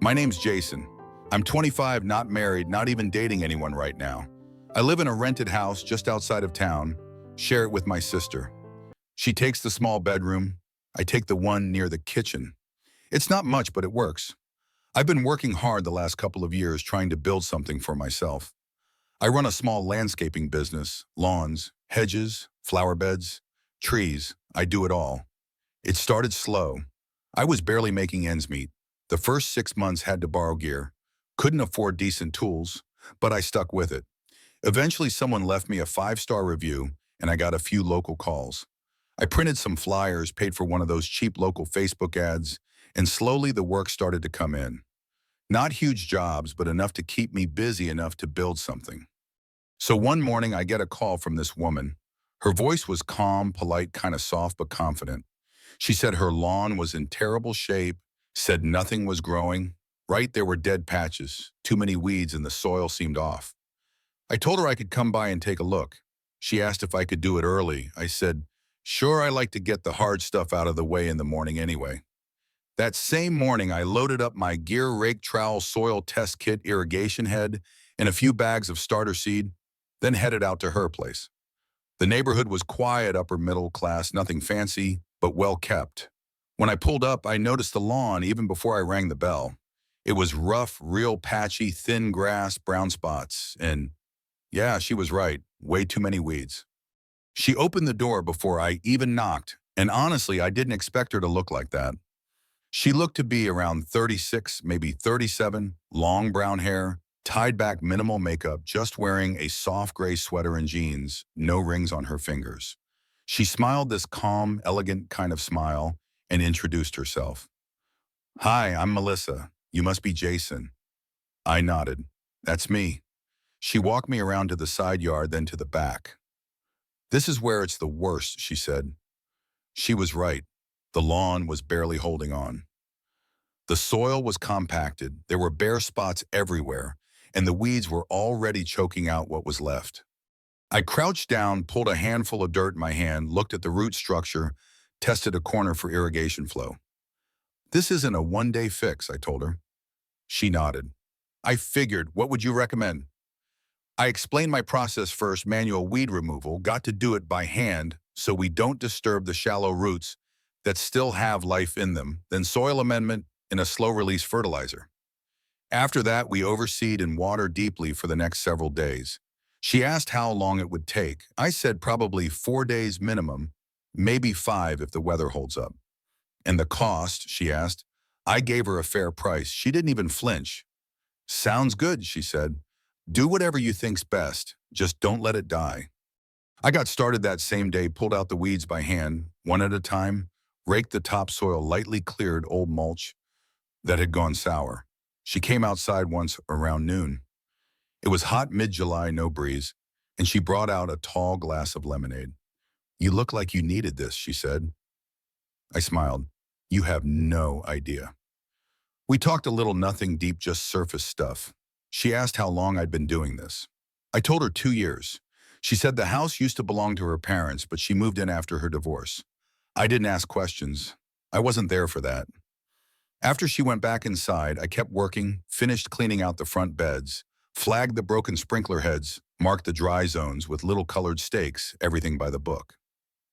My name's Jason. I'm 25, not married, not even dating anyone right now. I live in a rented house just outside of town, share it with my sister. She takes the small bedroom, I take the one near the kitchen. It's not much, but it works. I've been working hard the last couple of years trying to build something for myself. I run a small landscaping business, lawns, hedges, flower beds, trees. I do it all. It started slow. I was barely making ends meet. The first 6 months had to borrow gear, couldn't afford decent tools, but I stuck with it. Eventually someone left me a 5-star review and I got a few local calls. I printed some flyers, paid for one of those cheap local Facebook ads, and slowly the work started to come in. Not huge jobs, but enough to keep me busy enough to build something. So one morning I get a call from this woman. Her voice was calm, polite, kind of soft but confident. She said her lawn was in terrible shape, said nothing was growing. Right, there were dead patches, too many weeds, and the soil seemed off. I told her I could come by and take a look. She asked if I could do it early. I said, sure, I like to get the hard stuff out of the way in the morning anyway. That same morning, I loaded up my gear, rake, trowel, soil test kit, irrigation head, and a few bags of starter seed, then headed out to her place. The neighborhood was quiet, upper middle class, nothing fancy, but well kept. When I pulled up, I noticed the lawn even before I rang the bell. It was rough, real patchy, thin grass, brown spots, and yeah, she was right, way too many weeds. She opened the door before I even knocked, and honestly, I didn't expect her to look like that. She looked to be around 36, maybe 37, long brown hair, tied back, minimal makeup, just wearing a soft gray sweater and jeans, no rings on her fingers. She smiled this calm, elegant kind of smile and introduced herself. Hi, I'm Melissa. You must be Jason. I nodded. That's me. She walked me around to the side yard, then to the back. This is where it's the worst, she said. She was right. The lawn was barely holding on. The soil was compacted, there were bare spots everywhere, and the weeds were already choking out what was left. I crouched down, pulled a handful of dirt in my hand, looked at the root structure, tested a corner for irrigation flow. This isn't a one-day fix, I told her. She nodded. I figured, what would you recommend? I explained my process first, manual weed removal, got to do it by hand so we don't disturb the shallow roots that still have life in them, then soil amendment and a slow-release fertilizer. After that, we overseed and water deeply for the next several days. She asked how long it would take. I said probably 4 days minimum, maybe 5 if the weather holds up. And the cost, she asked. I gave her a fair price. She didn't even flinch. Sounds good, she said. Do whatever you think's best. Just don't let it die. I got started that same day, pulled out the weeds by hand, one at a time, raked the topsoil, lightly cleared old mulch that had gone sour. She came outside once around noon. It was hot mid-July, no breeze, and she brought out a tall glass of lemonade. You look like you needed this, she said. I smiled. You have no idea. We talked a little, nothing deep, just surface stuff. She asked how long I'd been doing this. I told her 2 years. She said the house used to belong to her parents, but she moved in after her divorce. I didn't ask questions. I wasn't there for that. After she went back inside, I kept working, finished cleaning out the front beds, flagged the broken sprinkler heads, marked the dry zones with little colored stakes, everything by the book.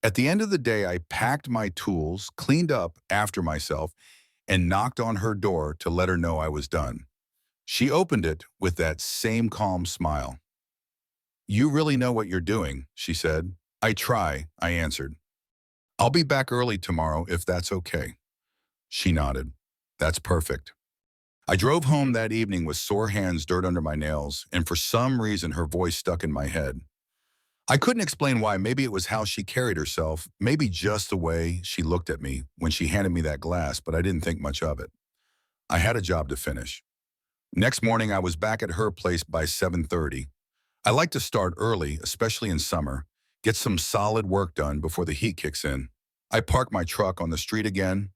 At the end of the day, I packed my tools, cleaned up after myself, and knocked on her door to let her know I was done. She opened it with that same calm smile. You really know what you're doing, she said. I try, I answered. I'll be back early tomorrow if that's okay. She nodded. That's perfect. I drove home that evening with sore hands, dirt under my nails, and for some reason her voice stuck in my head. I couldn't explain why. Maybe it was how she carried herself, maybe just the way she looked at me when she handed me that glass, but I didn't think much of it. I had a job to finish. Next morning, I was back at her place by 7:30. I like to start early, especially in summer, get some solid work done before the heat kicks in. I parked my truck on the street again,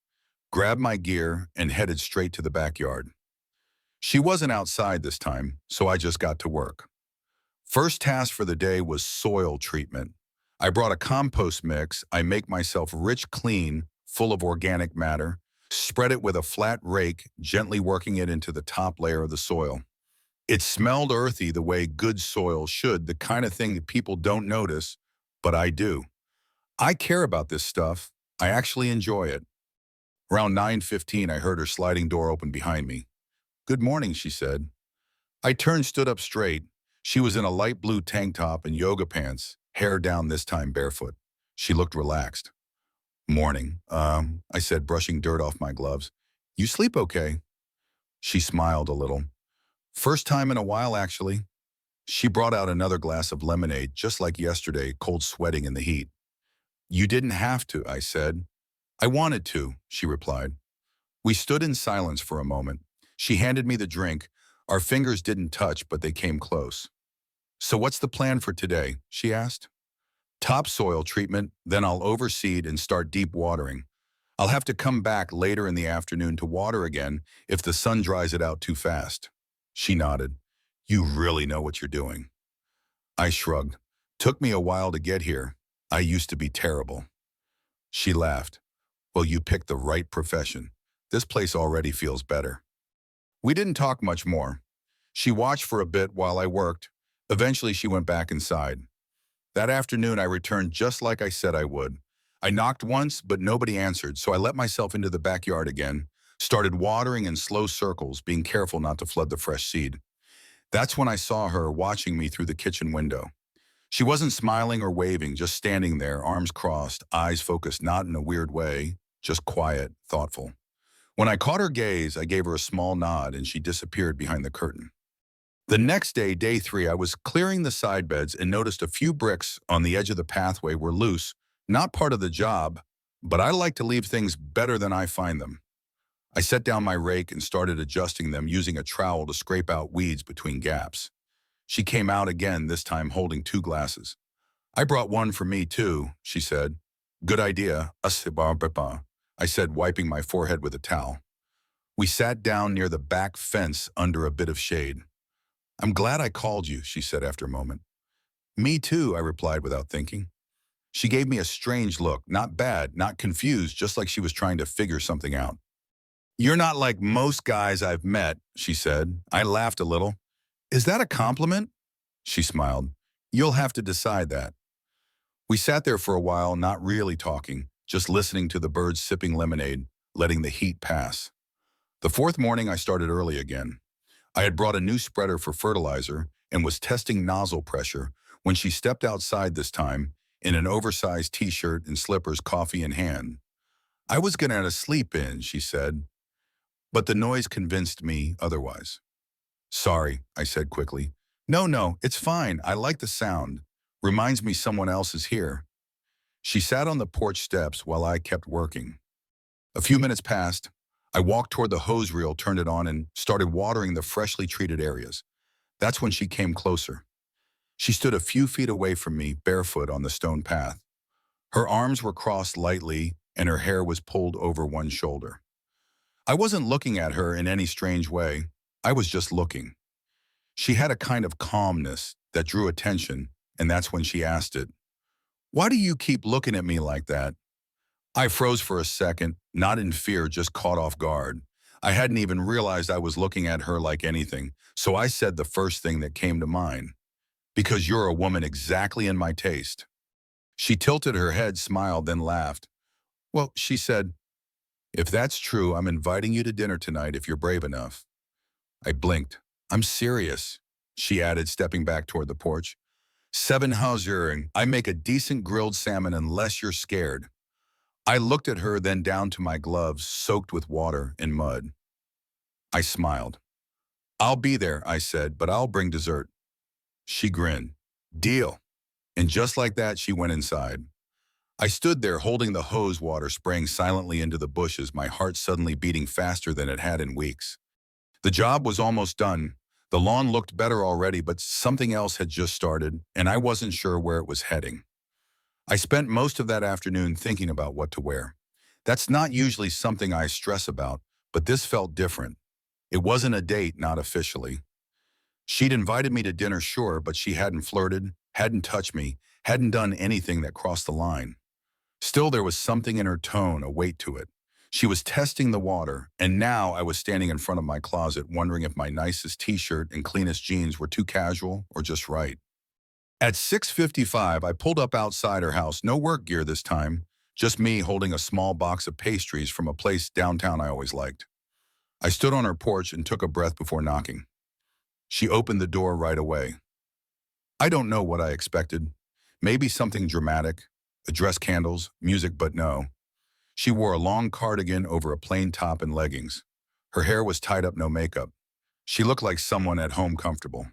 grabbed my gear, and headed straight to the backyard. She wasn't outside this time, so I just got to work. First task for the day was soil treatment. I brought a compost mix. I make myself rich, clean, full of organic matter. Spread it with a flat rake, gently working it into the top layer of the soil. It smelled earthy the way good soil should, the kind of thing that people don't notice, but I do. I care about this stuff. I actually enjoy it. Around 9:15, I heard her sliding door open behind me. "Good morning," she said. I turned, stood up straight. She was in a light blue tank top and yoga pants, hair down, this time barefoot. She looked relaxed. "Morning," I said, brushing dirt off my gloves. "You sleep okay?" She smiled a little. "First time in a while, actually." She brought out another glass of lemonade, just like yesterday, cold, sweating in the heat. "You didn't have to," I said. "I wanted to," she replied. We stood in silence for a moment. She handed me the drink. Our fingers didn't touch, but they came close. "So what's the plan for today?" she asked. "Topsoil treatment, then I'll overseed and start deep watering. I'll have to come back later in the afternoon to water again if the sun dries it out too fast." She nodded. "You really know what you're doing." I shrugged. "Took me a while to get here. I used to be terrible." She laughed. "Well, you picked the right profession. This place already feels better." We didn't talk much more. She watched for a bit while I worked. Eventually, she went back inside. That afternoon, I returned just like I said I would. I knocked once, but nobody answered, so I let myself into the backyard again, started watering in slow circles, being careful not to flood the fresh seed. That's when I saw her watching me through the kitchen window. She wasn't smiling or waving, just standing there, arms crossed, eyes focused, not in a weird way, just quiet, thoughtful. When I caught her gaze, I gave her a small nod and she disappeared behind the curtain. The next day, day 3, I was clearing the side beds and noticed a few bricks on the edge of the pathway were loose, not part of the job, but I like to leave things better than I find them. I set down my rake and started adjusting them, using a trowel to scrape out weeds between gaps. She came out again, this time holding 2 glasses. "I brought one for me too," she said. "Good idea, I said, wiping my forehead with a towel. We sat down near the back fence under a bit of shade. "I'm glad I called you," she said after a moment. "Me too," I replied without thinking. She gave me a strange look, not bad, not confused, just like she was trying to figure something out. "You're not like most guys I've met," she said. I laughed a little. "Is that a compliment?" She smiled. "You'll have to decide that." We sat there for a while, not really talking, just listening to the birds sipping lemonade, letting the heat pass. The 4th morning, I started early again. I had brought a new spreader for fertilizer and was testing nozzle pressure when she stepped outside this time in an oversized t-shirt and slippers, coffee in hand. "I was gonna sleep in," she said, but the noise convinced me otherwise. "Sorry," I said quickly. No, it's fine. I like the sound. Reminds me someone else is here." She sat on the porch steps while I kept working. A few minutes passed. I walked toward the hose reel, turned it on, and started watering the freshly treated areas. That's when she came closer. She stood a few feet away from me, barefoot on the stone path. Her arms were crossed lightly, and her hair was pulled over one shoulder. I wasn't looking at her in any strange way. I was just looking. She had a kind of calmness that drew attention, and that's when she asked it. "Why do you keep looking at me like that?" I froze for a second, not in fear, just caught off guard. I hadn't even realized I was looking at her like anything, so I said the first thing that came to mind. "Because you're a woman exactly in my taste." She tilted her head, smiled, then laughed. "Well," she said, "if that's true, I'm inviting you to dinner tonight if you're brave enough." I blinked. "I'm serious," she added, stepping back toward the porch. "Seven Hauser, I make a decent grilled salmon unless you're scared." I looked at her, then down to my gloves, soaked with water and mud. I smiled. "I'll be there," I said, "but I'll bring dessert." She grinned. "Deal." And just like that, she went inside. I stood there holding the hose water, spraying silently into the bushes, my heart suddenly beating faster than it had in weeks. The job was almost done. The lawn looked better already, but something else had just started, and I wasn't sure where it was heading. I spent most of that afternoon thinking about what to wear. That's not usually something I stress about, but this felt different. It wasn't a date, not officially. She'd invited me to dinner, sure, but she hadn't flirted, hadn't touched me, hadn't done anything that crossed the line. Still, there was something in her tone, a weight to it. She was testing the water, and now I was standing in front of my closet wondering if my nicest t-shirt and cleanest jeans were too casual or just right. At 6:55, I pulled up outside her house, no work gear this time, just me holding a small box of pastries from a place downtown I always liked. I stood on her porch and took a breath before knocking. She opened the door right away. I don't know what I expected. Maybe something dramatic, address candles, music, but no. She wore a long cardigan over a plain top and leggings. Her hair was tied up, no makeup. She looked like someone at home comfortable.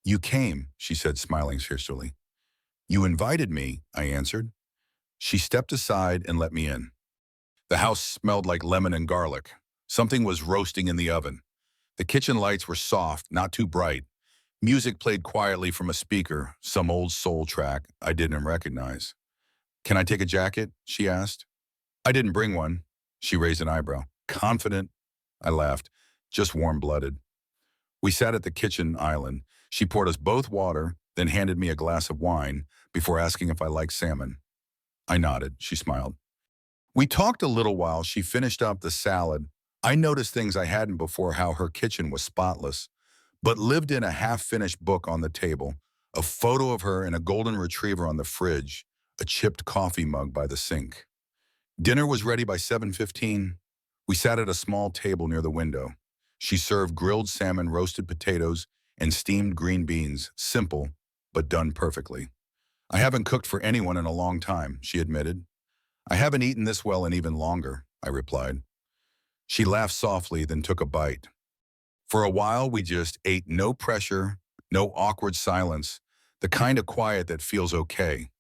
You came, she said, smiling fiercely. You invited me, I answered. She stepped aside and let me in. The house smelled like lemon and garlic. Something was roasting in the oven. The kitchen lights were soft, not too bright. Music played quietly from a speaker, some old soul track I didn't recognize. Can I take a jacket? She asked. I didn't bring one. She raised an eyebrow. Confident? I laughed. Just warm-blooded. We sat at the kitchen island. She poured us both water, then handed me a glass of wine before asking if I liked salmon. I nodded. She smiled. We talked a little while. She finished up the salad. I noticed things I hadn't before, how her kitchen was spotless, but lived in a half-finished book on the table, a photo of her and a golden retriever on the fridge, a chipped coffee mug by the sink. Dinner was ready by 7:15. We sat at a small table near the window. She served grilled salmon, roasted potatoes, and steamed green beans, simple, but done perfectly. I haven't cooked for anyone in a long time, she admitted. I haven't eaten this well in even longer, I replied. She laughed softly, then took a bite. For a while, we just ate, no pressure, no awkward silence, the kind of quiet that feels okay.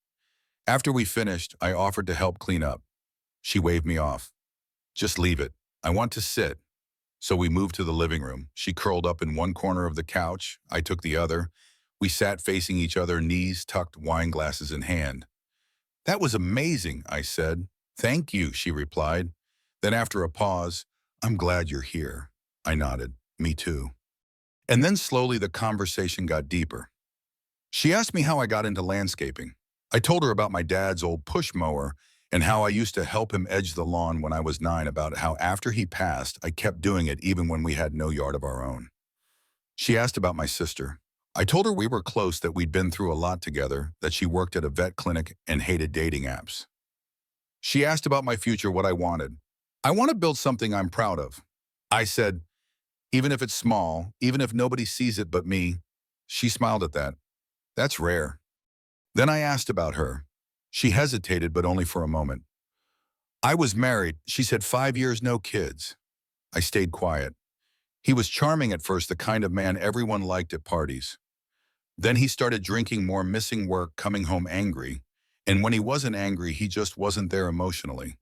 After we finished, I offered to help clean up. She waved me off. Just leave it. I want to sit. So we moved to the living room. She curled up in one corner of the couch. I took the other. We sat facing each other, knees tucked, wine glasses in hand. That was amazing, I said. Thank you, she replied. Then after a pause, I'm glad you're here. I nodded. Me too. And then slowly the conversation got deeper. She asked me how I got into landscaping. I told her about my dad's old push mower and how I used to help him edge the lawn when I was 9, about how after he passed, I kept doing it even when we had no yard of our own. She asked about my sister. I told her we were close, that we'd been through a lot together, that she worked at a vet clinic and hated dating apps. She asked about my future, what I wanted. I want to build something I'm proud of. I said, even if it's small, even if nobody sees it but me. She smiled at that. That's rare. Then I asked about her. She hesitated, but only for a moment. I was married, she said, 5 years, no kids. I stayed quiet. He was charming at first, the kind of man everyone liked at parties. Then he started drinking more, missing work, coming home angry. And when he wasn't angry, he just wasn't there emotionally.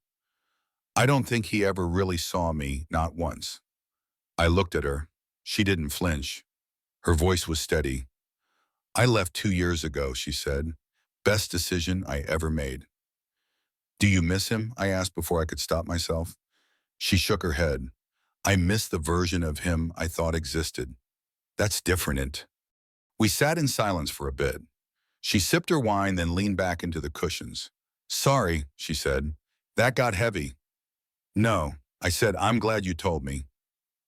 I don't think he ever really saw me, not once. I looked at her. She didn't flinch. Her voice was steady. I left 2 years ago, she said. Best decision I ever made. Do you miss him? I asked before I could stop myself. She shook her head. I miss the version of him I thought existed. That's different. We sat in silence for a bit. She sipped her wine, then leaned back into the cushions. Sorry, she said. That got heavy. No, I said, I'm glad you told me.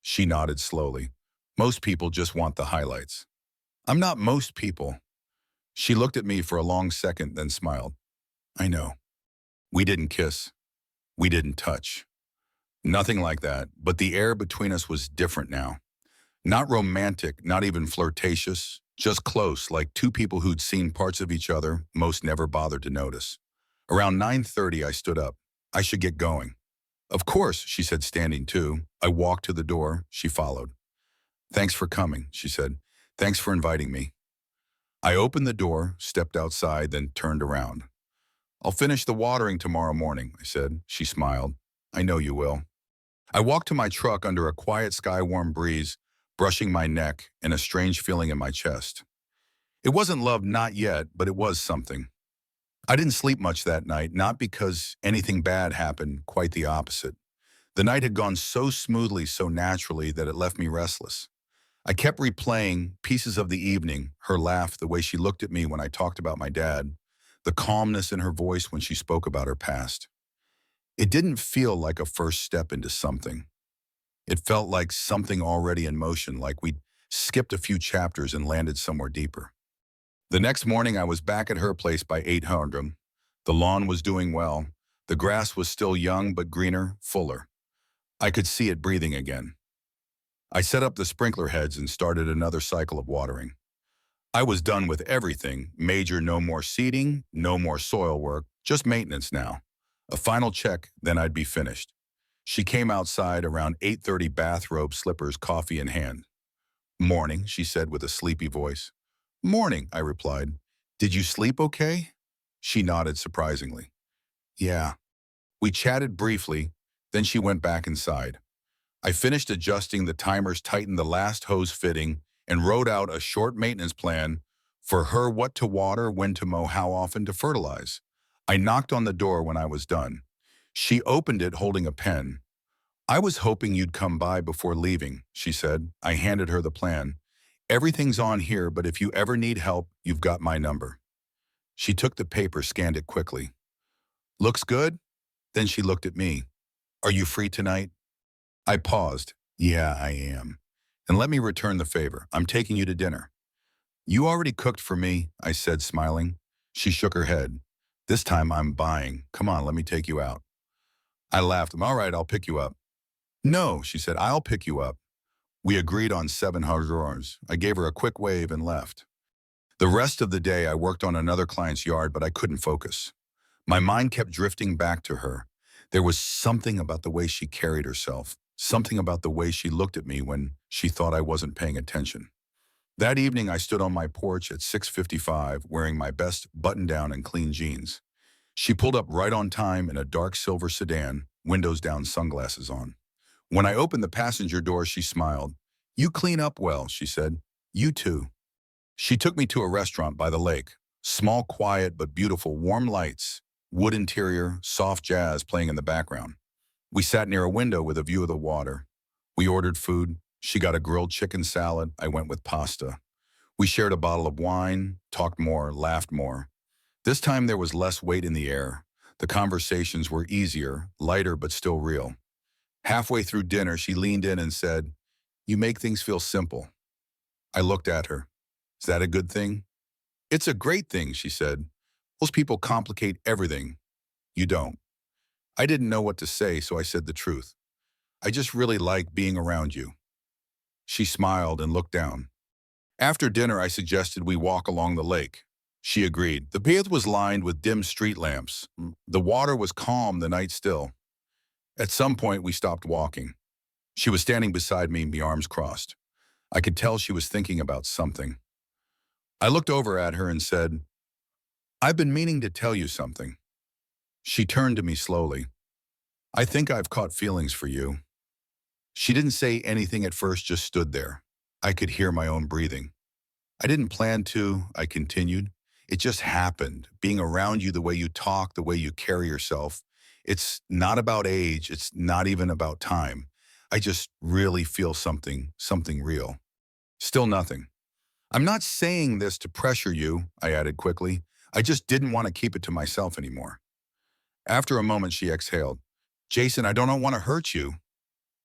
She nodded slowly. Most people just want the highlights. I'm not most people. She looked at me for a long second, then smiled. I know. We didn't kiss. We didn't touch. Nothing like that, but the air between us was different now. Not romantic, not even flirtatious, just close, like two people who'd seen parts of each other most never bothered to notice. Around 9:30, I stood up. I should get going. Of course, she said, standing too. I walked to the door. She followed. Thanks for coming, she said. Thanks for inviting me. I opened the door, stepped outside, then turned around. I'll finish the watering tomorrow morning, I said. She smiled. I know you will. I walked to my truck under a quiet, sky-warm breeze, brushing my neck and a strange feeling in my chest. It wasn't love, not yet, but it was something. I didn't sleep much that night, not because anything bad happened, quite the opposite. The night had gone so smoothly, so naturally, that it left me restless. I kept replaying pieces of the evening, her laugh, the way she looked at me when I talked about my dad, the calmness in her voice when she spoke about her past. It didn't feel like a first step into something. It felt like something already in motion, like we'd skipped a few chapters and landed somewhere deeper. The next morning, I was back at her place by 800. The lawn was doing well. The grass was still young, but greener, fuller. I could see it breathing again. I set up the sprinkler heads and started another cycle of watering. I was done with everything. Major, no more seeding, no more soil work, just maintenance now. A final check, then I'd be finished. She came outside around 8:30, bathrobe, slippers, coffee in hand. "Morning," she said with a sleepy voice. "Morning," I replied. "Did you sleep okay?" She nodded surprisingly. "Yeah." We chatted briefly, then she went back inside. I finished adjusting the timers, tightened the last hose fitting, and wrote out a short maintenance plan for her: what to water, when to mow, how often to fertilize. I knocked on the door when I was done. She opened it holding a pen. "I was hoping you'd come by before leaving," she said. I handed her the plan. "Everything's on here, but if you ever need help, you've got my number." She took the paper, scanned it quickly. "Looks good?" Then she looked at me. "Are you free tonight?" I paused. "Yeah, I am. And let me return the favor. I'm taking you to dinner." "You already cooked for me," I said, smiling. She shook her head. "This time I'm buying. Come on, let me take you out." I laughed. "All right, I'll pick you up." "No," she said, "I'll pick you up." We agreed on $700. I gave her a quick wave and left. The rest of the day, I worked on another client's yard, but I couldn't focus. My mind kept drifting back to her. There was something about the way she carried herself, something about the way she looked at me when she thought I wasn't paying attention. That evening, I stood on my porch at 6:55, wearing my best button-down and clean jeans. She pulled up right on time in a dark silver sedan, windows down, sunglasses on. When I opened the passenger door, she smiled. "You clean up well," she said. "You too." She took me to a restaurant by the lake. Small, quiet, but beautiful, warm lights, wood interior, soft jazz playing in the background. We sat near a window with a view of the water. We ordered food. She got a grilled chicken salad. I went with pasta. We shared a bottle of wine, talked more, laughed more. This time there was less weight in the air. The conversations were easier, lighter, but still real. Halfway through dinner, she leaned in and said, "You make things feel simple." I looked at her. "Is that a good thing?" "It's a great thing," she said. "Most people complicate everything. You don't." I didn't know what to say, so I said the truth. "I just really like being around you." She smiled and looked down. After dinner, I suggested we walk along the lake. She agreed. The path was lined with dim street lamps. The water was calm, the night still. At some point, we stopped walking. She was standing beside me, my arms crossed. I could tell she was thinking about something. I looked over at her and said, "I've been meaning to tell you something." She turned to me slowly. "I think I've caught feelings for you." She didn't say anything at first, just stood there. I could hear my own breathing. "I didn't plan to," I continued. "It just happened. Being around you, the way you talk, the way you carry yourself. It's not about age. It's not even about time. I just really feel something real." Still nothing. "I'm not saying this to pressure you," I added quickly. "I just didn't want to keep it to myself anymore." After a moment, she exhaled. "Jason, I don't want to hurt you."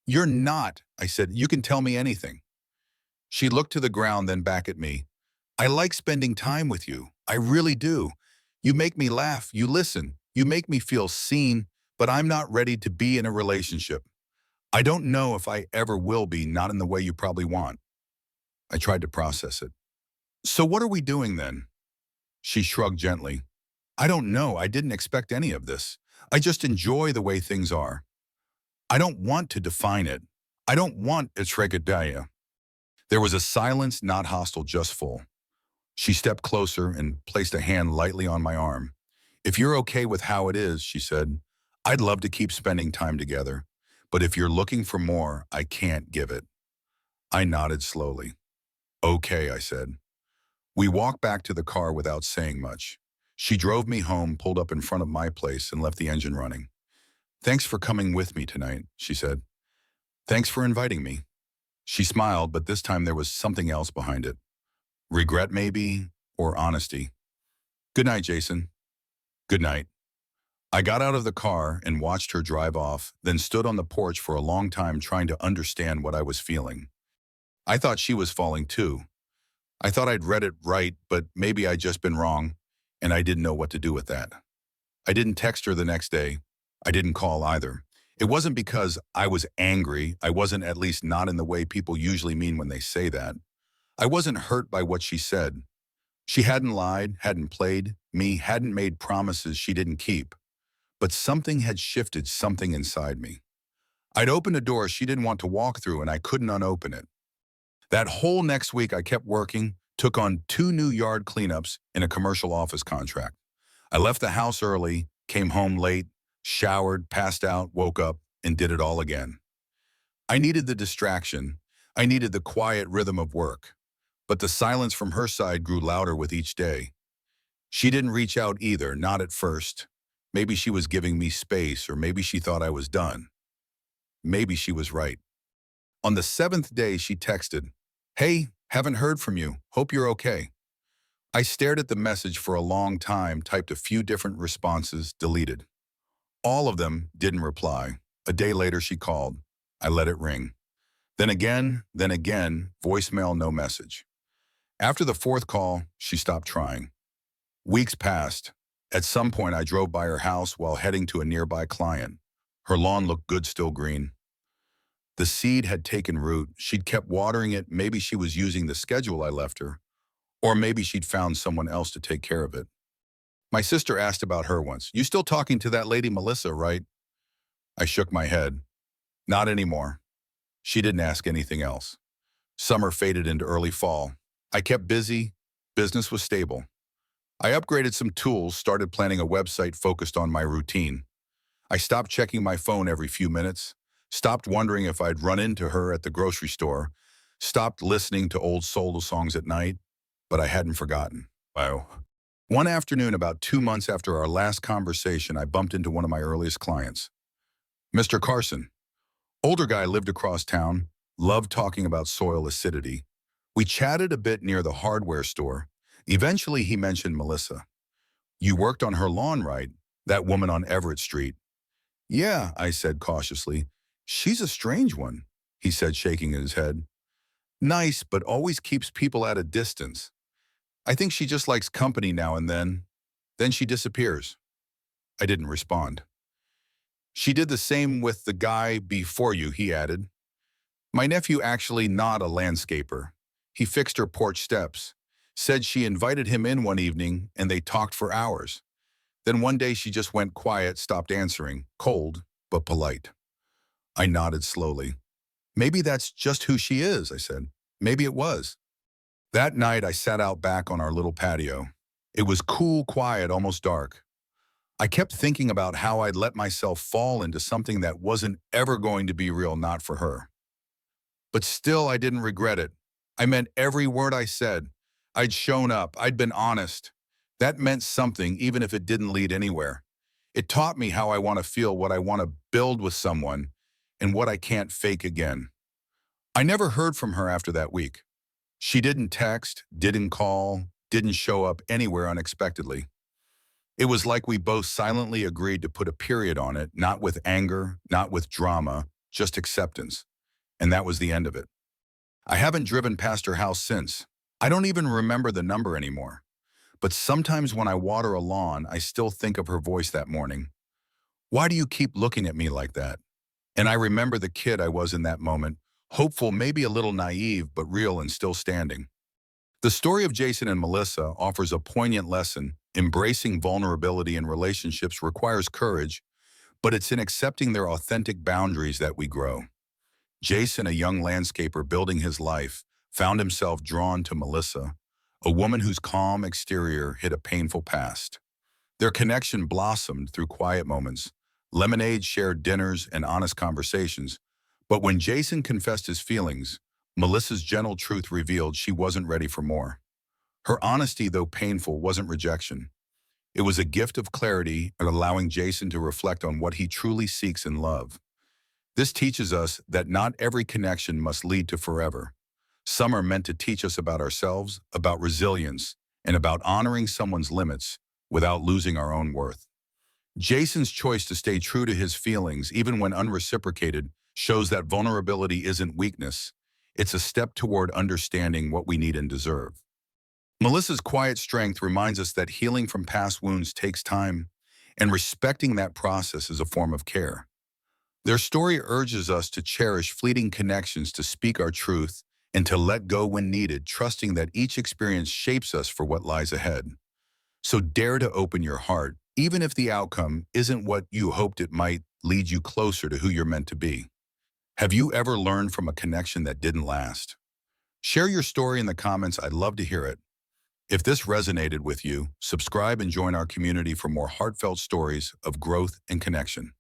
"You're not," I said. "You can tell me anything." She looked to the ground, then back at me. "I like spending time with you. I really do. You make me laugh. You listen. You make me feel seen, but I'm not ready to be in a relationship. I don't know if I ever will be, not in the way you probably want." I tried to process it. "So what are we doing then?" She shrugged gently. "I don't know. I didn't expect any of this. I just enjoy the way things are. I don't want to define it. I don't want a tragedie." There was a silence, not hostile, just full. She stepped closer and placed a hand lightly on my arm. "If you're okay with how it is," she said, "I'd love to keep spending time together. But if you're looking for more, I can't give it." I nodded slowly. "Okay," I said. We walked back to the car without saying much. She drove me home, pulled up in front of my place, and left the engine running. "Thanks for coming with me tonight," she said. "Thanks for inviting me." She smiled, but this time there was something else behind it. Regret, maybe, or honesty. "Good night, Jason." "Good night." I got out of the car and watched her drive off, then stood on the porch for a long time trying to understand what I was feeling. I thought she was falling too. I thought I'd read it right, but maybe I'd just been wrong, and I didn't know what to do with that. I didn't text her the next day. I didn't call either. It wasn't because I was angry. I wasn't, at least not in the way people usually mean when they say that. I wasn't hurt by what she said. She hadn't lied, hadn't played me, hadn't made promises she didn't keep. But something had shifted something inside me. I'd opened a door she didn't want to walk through, and I couldn't unopen it. That whole next week I kept working, took on 2 new yard cleanups in a commercial office contract. I left the house early, came home late, showered, passed out, woke up, and did it all again. I needed the distraction. I needed the quiet rhythm of work. But the silence from her side grew louder with each day. She didn't reach out either, not at first. Maybe she was giving me space, or maybe she thought I was done. Maybe she was right. On the 7th day, she texted, "Hey, haven't heard from you. Hope you're okay." I stared at the message for a long time, typed a few different responses, deleted. All of them, didn't reply. A day later, she called. I let it ring. Then again, voicemail, no message. After the 4th call, she stopped trying. Weeks passed. At some point, I drove by her house while heading to a nearby client. Her lawn looked good, still green. The seed had taken root. She'd kept watering it. Maybe she was using the schedule I left her, or maybe she'd found someone else to take care of it. My sister asked about her once. "You still talking to that lady Melissa, right?" I shook my head. Not anymore. She didn't ask anything else. Summer faded into early fall. I kept busy. Business was stable. I upgraded some tools, started planning a website focused on my routine. I stopped checking my phone every few minutes, stopped wondering if I'd run into her at the grocery store, stopped listening to old soul songs at night, but I hadn't forgotten. Wow. One afternoon, about 2 months after our last conversation, I bumped into one of my earliest clients. Mr. Carson. Older guy, lived across town, loved talking about soil acidity. We chatted a bit near the hardware store. Eventually, he mentioned Melissa. "You worked on her lawn, right? That woman on Everett Street." "Yeah," I said cautiously. "She's a strange one," he said, shaking his head. "Nice, but always keeps people at a distance. I think she just likes company now and then. Then she disappears." I didn't respond. "She did the same with the guy before you," he added. "My nephew actually not a landscaper. He fixed her porch steps. Said she invited him in one evening and they talked for hours. Then one day she just went quiet, stopped answering, cold but polite." I nodded slowly. "Maybe that's just who she is," I said. "Maybe it was." That night I sat out back on our little patio. It was cool, quiet, almost dark. I kept thinking about how I'd let myself fall into something that wasn't ever going to be real, not for her. But still, I didn't regret it. I meant every word I said. I'd shown up. I'd been honest. That meant something, even if it didn't lead anywhere. It taught me how I want to feel, what I want to build with someone, and what I can't fake again. I never heard from her after that week. She didn't text, didn't call, didn't show up anywhere unexpectedly. It was like we both silently agreed to put a period on it, not with anger, not with drama, just acceptance. And that was the end of it. I haven't driven past her house since. I don't even remember the number anymore. But sometimes when I water a lawn, I still think of her voice that morning. "Why do you keep looking at me like that?" And I remember the kid I was in that moment, hopeful, maybe a little naive, but real and still standing. The story of Jason and Melissa offers a poignant lesson. Embracing vulnerability in relationships requires courage, but it's in accepting their authentic boundaries that we grow. Jason, a young landscaper building his life, found himself drawn to Melissa, a woman whose calm exterior hid a painful past. Their connection blossomed through quiet moments, lemonade, shared dinners, and honest conversations. But when Jason confessed his feelings, Melissa's gentle truth revealed she wasn't ready for more. Her honesty, though painful, wasn't rejection. It was a gift of clarity and allowing Jason to reflect on what he truly seeks in love. This teaches us that not every connection must lead to forever. Some are meant to teach us about ourselves, about resilience, and about honoring someone's limits without losing our own worth. Jason's choice to stay true to his feelings, even when unreciprocated, shows that vulnerability isn't weakness. It's a step toward understanding what we need and deserve. Melissa's quiet strength reminds us that healing from past wounds takes time, and respecting that process is a form of care. Their story urges us to cherish fleeting connections, to speak our truth, and to let go when needed, trusting that each experience shapes us for what lies ahead. So dare to open your heart, even if the outcome isn't what you hoped it might, lead you closer to who you're meant to be. Have you ever learned from a connection that didn't last? Share your story in the comments. I'd love to hear it. If this resonated with you, subscribe and join our community for more heartfelt stories of growth and connection.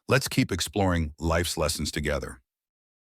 Let's keep exploring life's lessons together.